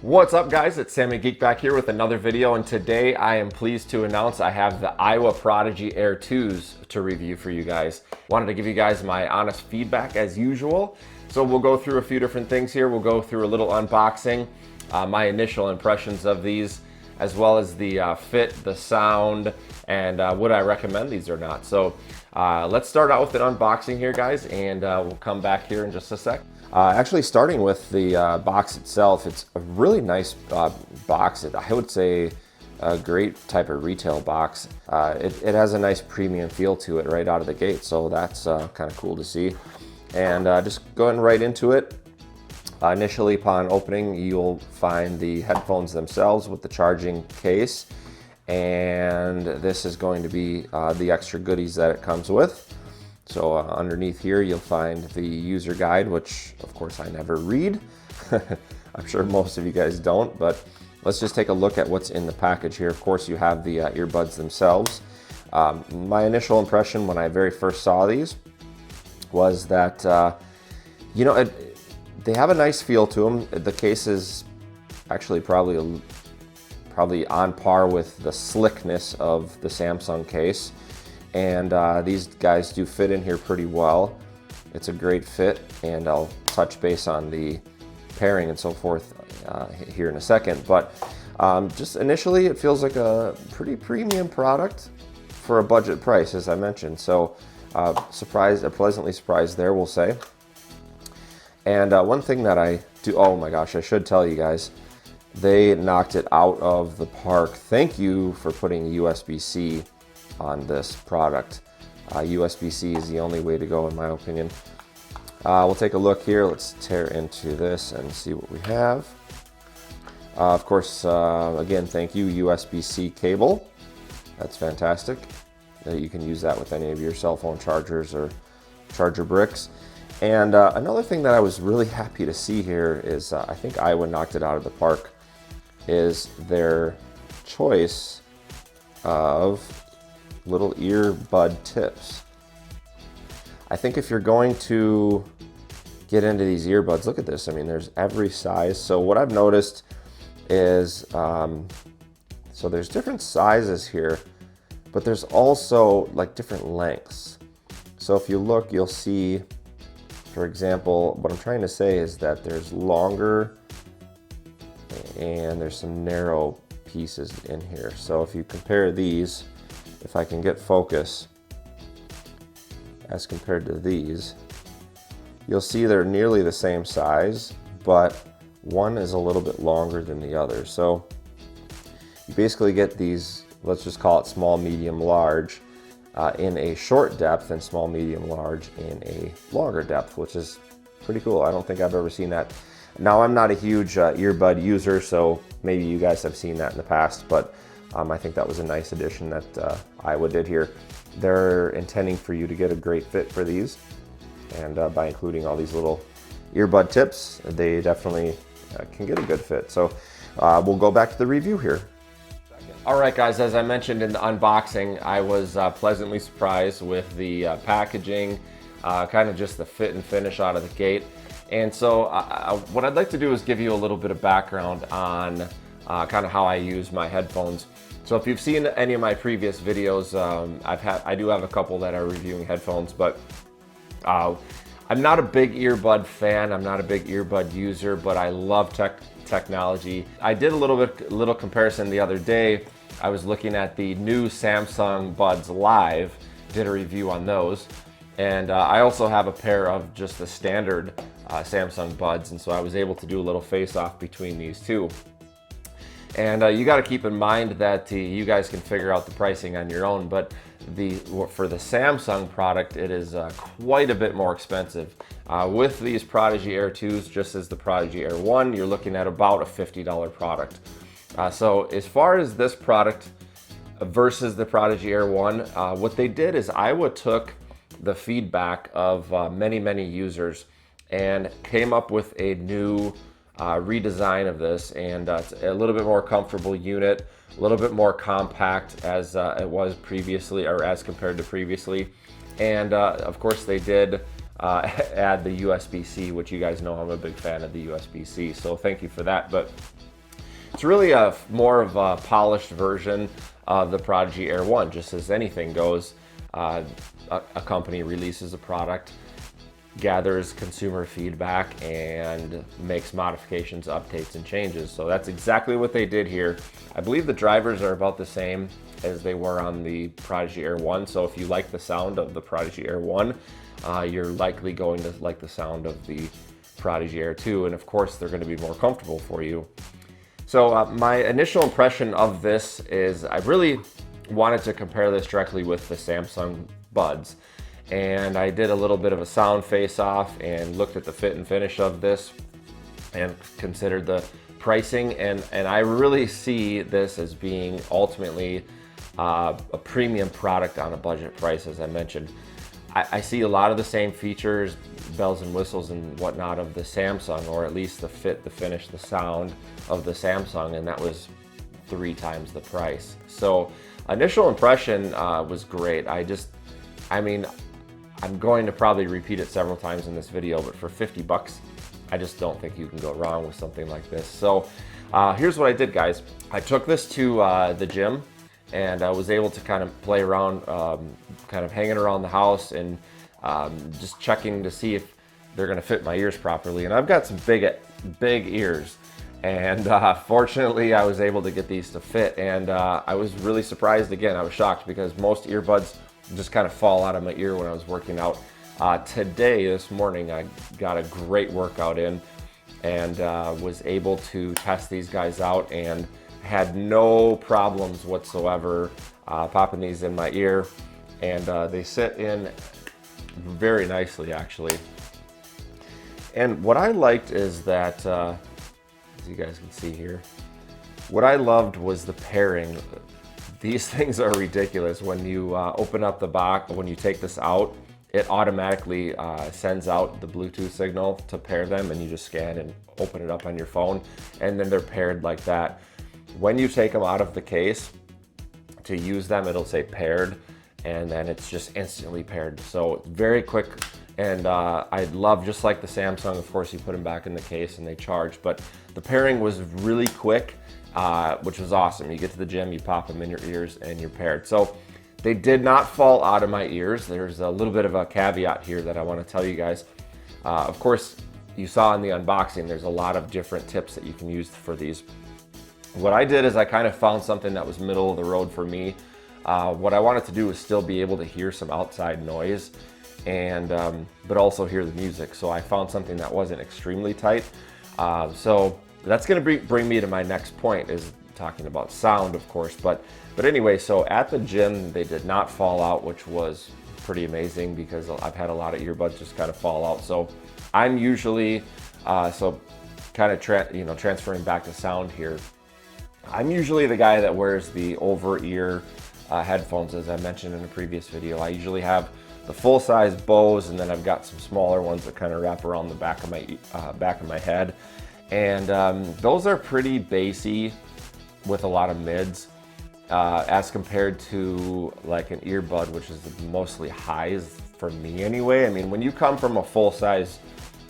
What's up guys, it's Sammy Geek back here with another video, and today I am pleased to announce I have the Aiwa Prodigy Air 2s to review for you guys. Wanted to give you guys my honest feedback as usual. So we'll go through a few different things here. We'll go through a little unboxing, my initial impressions of these, as well as the fit, the sound, and would I recommend these or not. So let's start out with an unboxing here guys, and we'll come back here in just a sec. Actually, starting with the box itself, it's a really nice box. I would say a great type of retail box. It has a nice premium feel to it right out of the gate, so that's kind of cool to see. And just going right into it, initially upon opening, you'll find the headphones themselves with the charging case, and this is going to be the extra goodies that it comes with. So underneath here, you'll find the user guide, which of course I never read. I'm sure most of you guys don't, but let's just take a look at what's in the package here. Of course, you have the earbuds themselves. My initial impression when I very first saw these was that, they have a nice feel to them. The case is actually probably on par with the slickness of the Samsung case. And these guys do fit in here pretty well. It's a great fit, and I'll touch base on the pairing and so forth here in a second. But just initially, it feels like a pretty premium product for a budget price, as I mentioned. So pleasantly surprised there, we'll say. And one thing that I do, oh my gosh, I should tell you guys, they knocked it out of the park. Thank you for putting USB-C on this product. USB-C is the only way to go in my opinion. We'll take a look here. Let's tear into this and see what we have. Of course, again, thank you, USB-C cable. That's fantastic. You can use that with any of your cell phone chargers or charger bricks. And another thing that I was really happy to see here is, I think Aiwa knocked it out of the park, is their choice of little earbud tips. I think if you're going to get into these earbuds, look at this. I mean, there's every size. So what I've noticed is, so there's different sizes here, but there's also like different lengths. So if you look, you'll see, for example, what I'm trying to say is that there's longer and there's some narrow pieces in here. So if you compare these, if I can get focus, as compared to these, you'll see they're nearly the same size, but one is a little bit longer than the other. So you basically get these, let's just call it small, medium, large, in a short depth, and small, medium, large in a longer depth, which is pretty cool. I don't think I've ever seen that. Now, I'm not a huge earbud user, so maybe you guys have seen that in the past, but I think that was a nice addition that Aiwa did here. They're intending for you to get a great fit for these, and by including all these little earbud tips, they definitely can get a good fit. So we'll go back to the review here. All right guys, as I mentioned in the unboxing, I was pleasantly surprised with the packaging, kind of just the fit and finish out of the gate. And so what I'd like to do is give you a little bit of background on kind of how I use my headphones. So if you've seen any of my previous videos, I do have a couple that are reviewing headphones, but I'm not a big earbud fan. I'm not a big earbud user, but I love technology. I did a little comparison the other day. I was looking at the new Samsung Buds Live, did a review on those, and I also have a pair of just the standard Samsung Buds, and so I was able to do a little face-off between these two. And you got to keep in mind that you guys can figure out the pricing on your own, but for the Samsung product, it is quite a bit more expensive. With these Prodigy Air 2s, just as the Prodigy Air 1, you're looking at about a $50 product. So as far as this product versus the Prodigy Air 1, what they did is Aiwa took the feedback of many users and came up with a new redesign of this, and it's a little bit more comfortable unit, a little bit more compact as it was previously, or as compared to previously. And of course they did add the USB-C, which you guys know I'm a big fan of the USB-C, so thank you for that. But It's really a more of a polished version of the Prodigy Air 1, just as anything goes. A company releases a product, gathers consumer feedback, and makes modifications, updates, and changes. So that's exactly what they did here. I believe the drivers are about the same as they were on the Prodigy Air 1. So if you like the sound of the Prodigy Air 1, you're likely going to like the sound of the Prodigy Air 2. And of course, they're going to be more comfortable for you. So my initial impression of this is I really wanted to compare this directly with the Samsung Buds. And I did a little bit of a sound face-off and looked at the fit and finish of this and considered the pricing. And I really see this as being ultimately a premium product on a budget price, as I mentioned. I see a lot of the same features, bells and whistles and whatnot of the Samsung, or at least the fit, the finish, the sound of the Samsung, and that was 3 times the price. So initial impression was great. I mean, I'm going to probably repeat it several times in this video, but for 50 bucks, I just don't think you can go wrong with something like this. So here's what I did, guys. I took this to the gym, and I was able to kind of play around, kind of hanging around the house and just checking to see if they're gonna fit my ears properly. And I've got some big ears. And fortunately, I was able to get these to fit. And I was really surprised again. I was shocked because most earbuds just kind of fall out of my ear when I was working out. This morning, I got a great workout in and was able to test these guys out and had no problems whatsoever popping these in my ear. And they sit in very nicely, actually. And what I liked is that, as you guys can see here, what I loved was the pairing. These things are ridiculous. When you open up the box, when you take this out, it automatically sends out the Bluetooth signal to pair them, and you just scan and open it up on your phone, and then they're paired like that. When you take them out of the case to use them, it'll say paired, and then it's just instantly paired. So very quick, and I love, just like the Samsung, of course, you put them back in the case and they charge, but the pairing was really quick, which was awesome. You get to the gym, you pop them in your ears, and you're paired. So they did not fall out of my ears. There's a little bit of a caveat here that I want to tell you guys. Of course, you saw in the unboxing, there's a lot of different tips that you can use for these. What I did is I kind of found something that was middle of the road for me. What I wanted to do was still be able to hear some outside noise, and but also hear the music. So I found something that wasn't extremely tight. So that's going to bring me to my next point, is talking about sound, of course. But anyway, so at the gym, they did not fall out, which was pretty amazing because I've had a lot of earbuds just kind of fall out. So I'm usually, kind of transferring back to sound here. I'm usually the guy that wears the over-ear headphones, as I mentioned in a previous video. I usually have the full-size Bose, and then I've got some smaller ones that kind of wrap around the back of my head. And those are pretty bassy with a lot of mids, as compared to like an earbud, which is mostly highs for me anyway. I mean, when you come from a full-size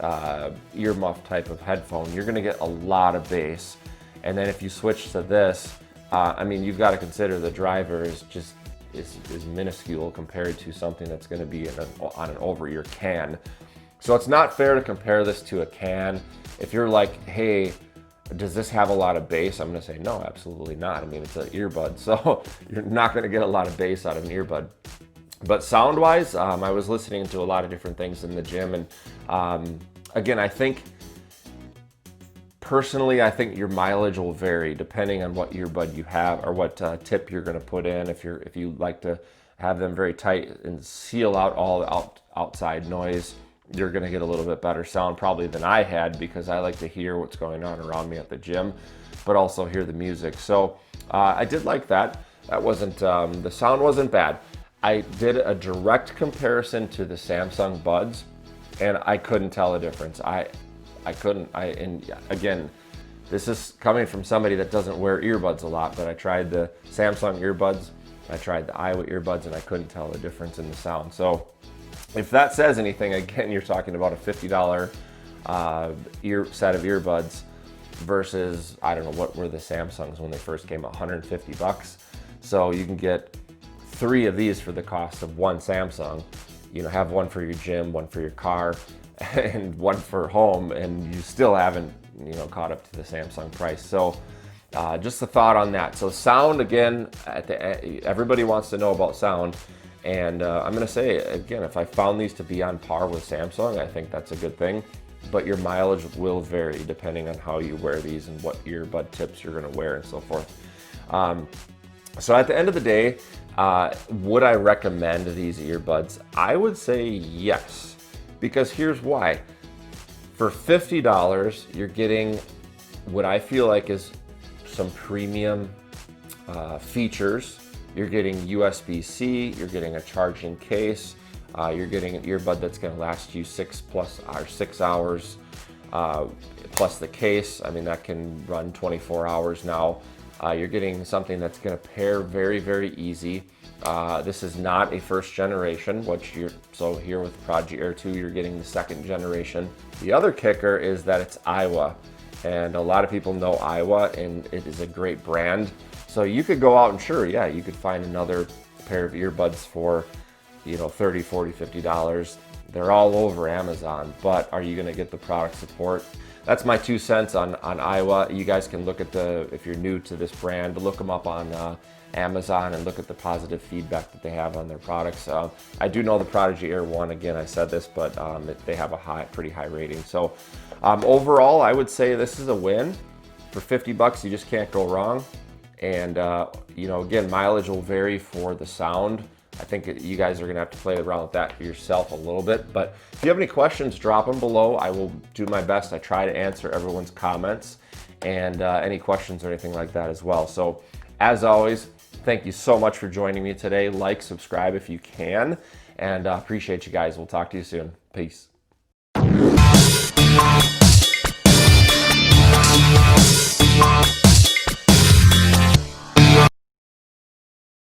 earmuff type of headphone, you're gonna get a lot of bass. And then if you switch to this, I mean, you've got to consider the driver is minuscule compared to something that's going to be on an over-ear can. So it's not fair to compare this to a can. If you're like, hey, does this have a lot of bass? I'm going to say, no, absolutely not. I mean, it's an earbud, so you're not going to get a lot of bass out of an earbud. But sound-wise, I was listening to a lot of different things in the gym, and again, personally, I think your mileage will vary depending on what earbud you have or what tip you're going to put in. If you like to have them very tight and seal out all the outside noise, you're going to get a little bit better sound probably than I had, because I like to hear what's going on around me at the gym, but also hear the music. So I did like that. That wasn't the sound wasn't bad. I did a direct comparison to the Samsung Buds, and I couldn't tell a difference. And again, this is coming from somebody that doesn't wear earbuds a lot, but I tried the Samsung earbuds, I tried the Aiwa earbuds, and I couldn't tell the difference in the sound. So if that says anything, again, you're talking about a $50 set of earbuds. versus, I don't know, what were the Samsungs when they first came out, 150 bucks. So you can get 3 of these for the cost of 1 Samsung. You know, have one for your gym, one for your car, and one for home, and you still haven't, you know, caught up to the Samsung price. So just a thought on that. So sound, again, everybody wants to know about sound, and I'm gonna say again, if I found these to be on par with Samsung, I think that's a good thing. But your mileage will vary depending on how you wear these and what earbud tips you're gonna wear and so forth. So at the end of the day, would I recommend these earbuds? I would say yes, because here's why. For $50, you're getting what I feel like is some premium features. You're getting USB-C, you're getting a charging case, you're getting an earbud that's gonna last you 6 hours, plus the case. I mean, that can run 24 hours now. You're getting something that's gonna pair very, very easy. This is not a first generation, so here with Prodigy Air 2, you're getting the 2nd generation. The other kicker is that it's Aiwa, and a lot of people know Aiwa, and it is a great brand. So you could go out and sure, yeah, you could find another pair of earbuds for, you know, $30, $40, $50. They're all over Amazon, but are you gonna get the product support? That's my 2 cents on Aiwa. You guys can look at if you're new to this brand, look them up on Amazon and look at the positive feedback that they have on their products. I do know the Prodigy Air 1, again, I said this, but they have a pretty high rating. So overall, I would say this is a win. For 50 bucks, you just can't go wrong. And you know, again, mileage will vary for the sound. I think you guys are gonna have to play around with that yourself a little bit. But if you have any questions, drop them below. I will do my best. I try to answer everyone's comments and any questions or anything like that as well. So as always, thank you so much for joining me today. Like, subscribe if you can, and appreciate you guys. We'll talk to you soon. Peace.